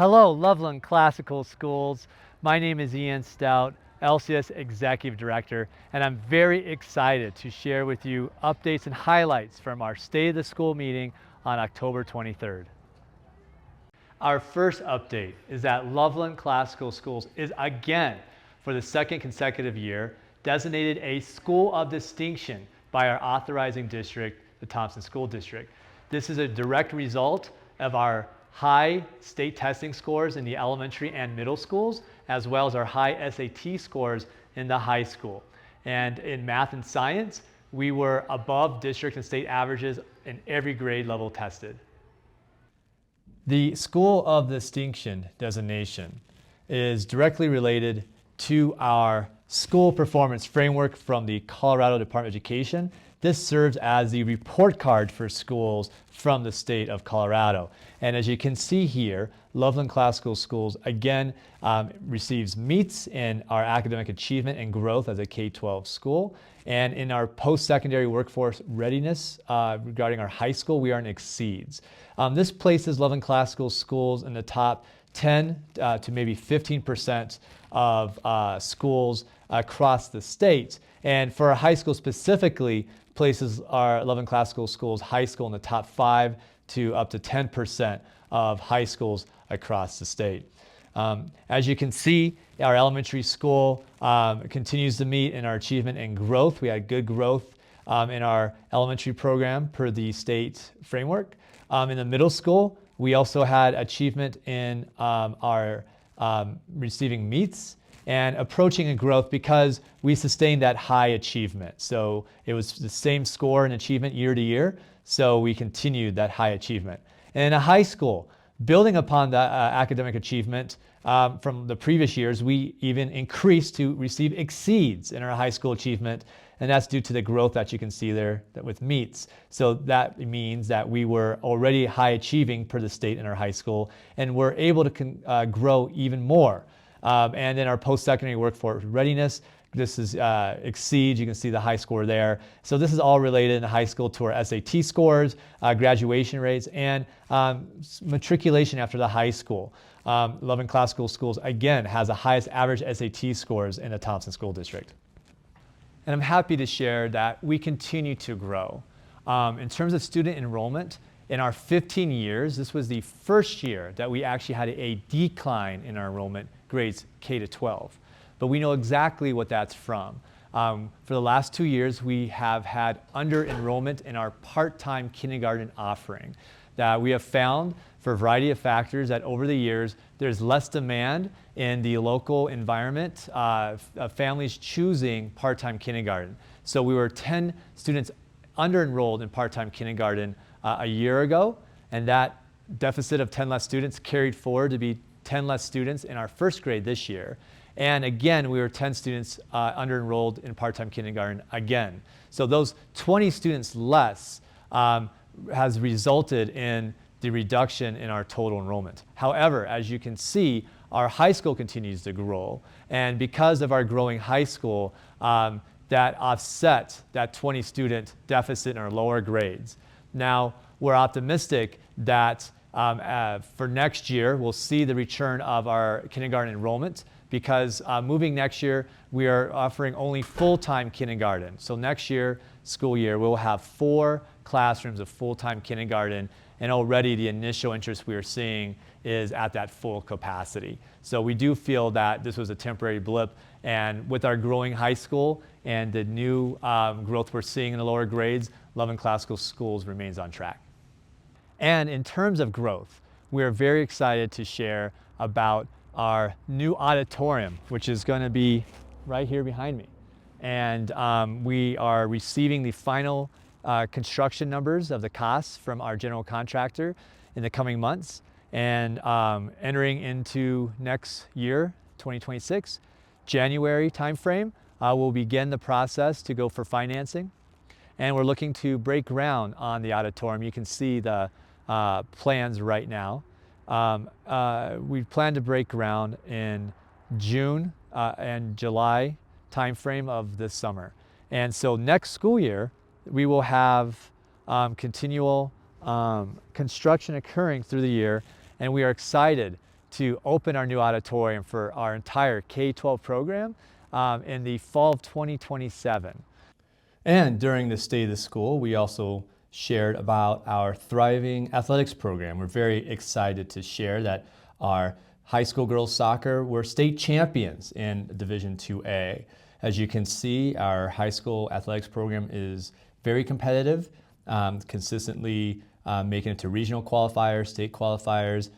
Hello, Loveland Classical Schools. My name is Ian Stout, LCS Executive Director, and I'm very excited to share with you updates and highlights from our State of the School meeting on October 23rd. Our first update is that Loveland Classical Schools is again, for the second consecutive year, designated a School of Distinction by our authorizing district, the Thompson School District. This is a direct result of our high state testing scores in the elementary and middle schools, as well as our high SAT scores in the high school. And in math and science, we were above district and state averages in every grade level tested. The School of Distinction designation is directly related to our school performance framework from the Colorado Department of Education. This serves as the report card for schools from the state of Colorado. And as you can see here, Loveland Classical Schools again receives meets in our academic achievement and growth as a K-12 school. And in our post-secondary workforce readiness regarding our high school, we are in exceeds. This places Loveland Classical Schools in the top 10 to maybe 15% of schools across the state. And for our high school specifically, places our Loveland Classical Schools high school in the top 5 to up to 10% of high schools across the state. As you can see, our elementary school continues to meet in our achievement and growth. We had good growth in our elementary program per the state framework. In the middle school, we also had achievement in our receiving meets and approaching a growth because we sustained that high achievement. So it was the same score and achievement year to year, so we continued that high achievement. And in a high school, building upon the academic achievement from the previous years, we even increased to receive exceeds in our high school achievement, and that's due to the growth that you can see there with meets. So that means that we were already high achieving per the state in our high school, and we're able to grow even more. And in our post-secondary workforce readiness, this is exceeds, you can see the high score there. So this is all related in high school to our SAT scores, graduation rates, and matriculation after the high school. Loveland Classical Schools, again, has the highest average SAT scores in the Thompson School District. And I'm happy to share that we continue to grow. In terms of student enrollment, in our 15 years, this was the first year that we actually had a decline in our enrollment grades K to 12. But we know exactly what that's from. For the last 2 years, we have had under-enrollment in our part-time kindergarten offering. That we have found, for a variety of factors, that over the years, there's less demand in the local environment of families choosing part-time kindergarten. So we were 10 students under-enrolled in part-time kindergarten a year ago, and that deficit of 10 less students carried forward to be 10 less students in our first grade this year. And again, we were 10 students under-enrolled in part-time kindergarten again. So those 20 students less has resulted in the reduction in our total enrollment. However, as you can see, our high school continues to grow. And because of our growing high school, that offset that 20 student deficit in our lower grades. Now, we're optimistic that for next year, we'll see the return of our kindergarten enrollment because moving next year, we are offering only full-time kindergarten. So next year, school year, we'll have 4 classrooms of full-time kindergarten, and already the initial interest we are seeing is at that full capacity. So we do feel that this was a temporary blip, and with our growing high school and the new growth we're seeing in the lower grades, Loveland Classical Schools remains on track. And in terms of growth, we are very excited to share about our new auditorium, which is going to be right here behind me. And we are receiving the final construction numbers of the costs from our general contractor in the coming months, and entering into next year, 2026, January timeframe, we'll begin the process to go for financing. And we're looking to break ground on the auditorium. You can see the plans right now. We plan to break ground in June and July timeframe of this summer. And so next school year, we will have continual construction occurring through the year, and we are excited to open our new auditorium for our entire K-12 program in the fall of 2027. And during the State of the School, we also shared about our thriving athletics program. We're very excited to share that our high school girls soccer were state champions in Division IIA. As you can see, our high school athletics program is very competitive, consistently making it to regional qualifiers, state qualifiers,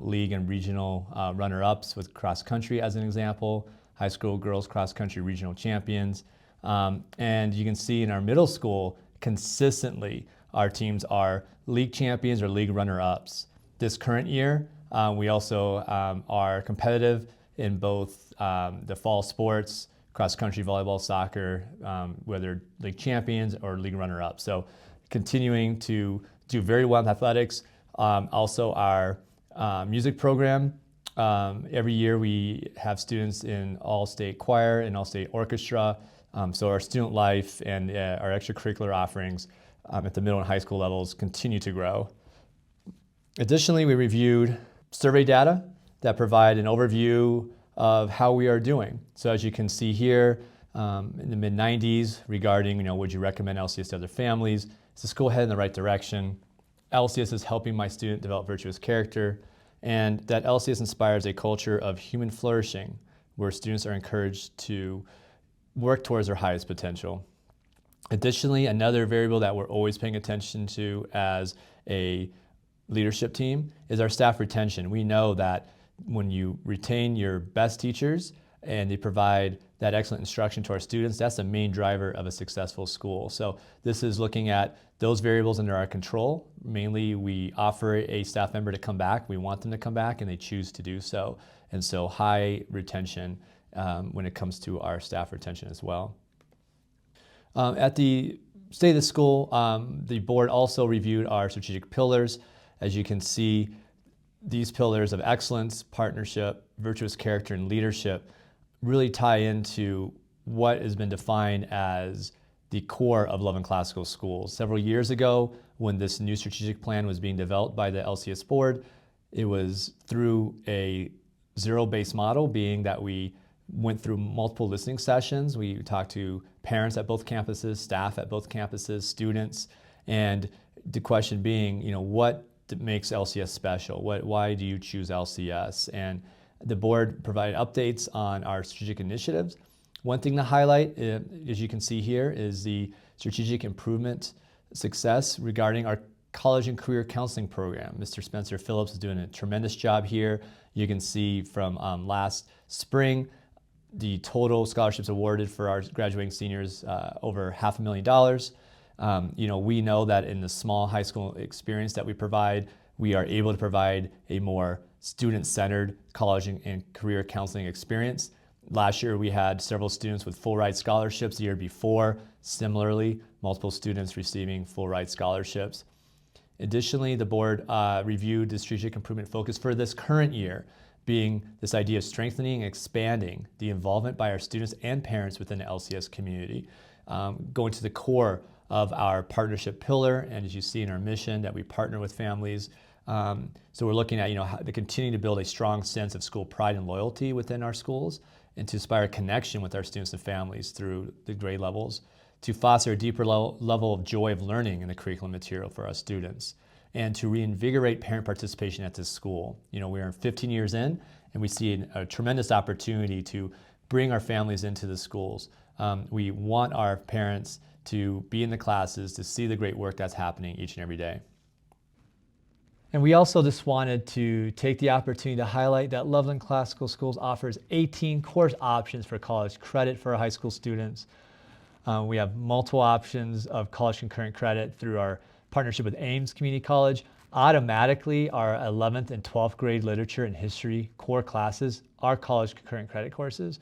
league and regional runner-ups with cross country as an example, high school girls cross country regional champions. And you can see in our middle school, consistently, our teams are league champions or league runner-ups. This current year, we also are competitive in both the fall sports, cross country, volleyball, soccer, whether league champions or league runner-ups. So continuing to do very well in athletics. Also our music program. Every year we have students in all-state choir and all-state orchestra. So our student life and our extracurricular offerings at the middle and high school levels continue to grow. Additionally, we reviewed survey data that provide an overview of how we are doing. So as you can see here, in the mid-90s regarding, would you recommend LCS to other families? Is the school headed in the right direction? LCS is helping my student develop virtuous character, and that LCS inspires a culture of human flourishing where students are encouraged to work towards their highest potential. Additionally, another variable that we're always paying attention to as a leadership team is our staff retention. We know that when you retain your best teachers and they provide that excellent instruction to our students, that's the main driver of a successful school. So this is looking at those variables under our control. Mainly, we offer a staff member to come back. We want them to come back and they choose to do so. And so high retention when it comes to our staff retention as well. At the State of the School, the board also reviewed our strategic pillars. As you can see, these pillars of excellence, partnership, virtuous character, and leadership really tie into what has been defined as the core of Loveland Classical Schools. Several years ago, when this new strategic plan was being developed by the LCS board, it was through a zero-based model, being that we went through multiple listening sessions. We talked to parents at both campuses, staff at both campuses, students, and the question being, what makes LCS special? Why do you choose LCS? And the board provided updates on our strategic initiatives. One thing to highlight, as you can see here, is the strategic improvement success regarding our college and career counseling program. Mr. Spencer Phillips is doing a tremendous job here. You can see from last spring, the total scholarships awarded for our graduating seniors over $500,000. We know that in the small high school experience that we provide, we are able to provide a more student-centered college and career counseling experience. Last year, we had several students with full ride scholarships. The year before, similarly, multiple students receiving full ride scholarships. Additionally, the board reviewed the strategic improvement focus for this current year, being this idea of strengthening and expanding the involvement by our students and parents within the LCS community, going to the core of our partnership pillar, and as you see in our mission, that we partner with families. So we're looking at how to continue to build a strong sense of school pride and loyalty within our schools, and to inspire connection with our students and families through the grade levels, to foster a deeper level of joy of learning in the curriculum material for our students, and to reinvigorate parent participation at this school. We're 15 years in, and we see a tremendous opportunity to bring our families into the schools. We want our parents to be in the classes, to see the great work that's happening each and every day. And we also just wanted to take the opportunity to highlight that Loveland Classical Schools offers 18 course options for college credit for our high school students. We have multiple options of college concurrent credit through our partnership with Ames Community College. Automatically, our 11th and 12th grade literature and history core classes are college concurrent credit courses.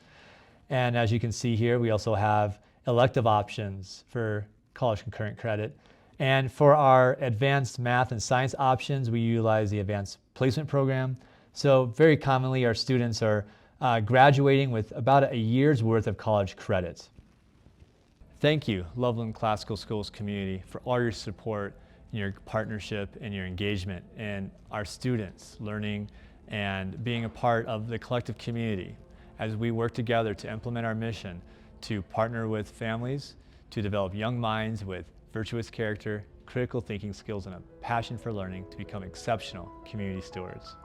And as you can see here, we also have elective options for college concurrent credit. And for our advanced math and science options, we utilize the advanced placement program. So very commonly, our students are graduating with about a year's worth of college credits. Thank you, Loveland Classical Schools community, for all your support, your partnership, and your engagement in our students learning and being a part of the collective community as we work together to implement our mission to partner with families to develop young minds with virtuous character, critical thinking skills, and a passion for learning to become exceptional community stewards.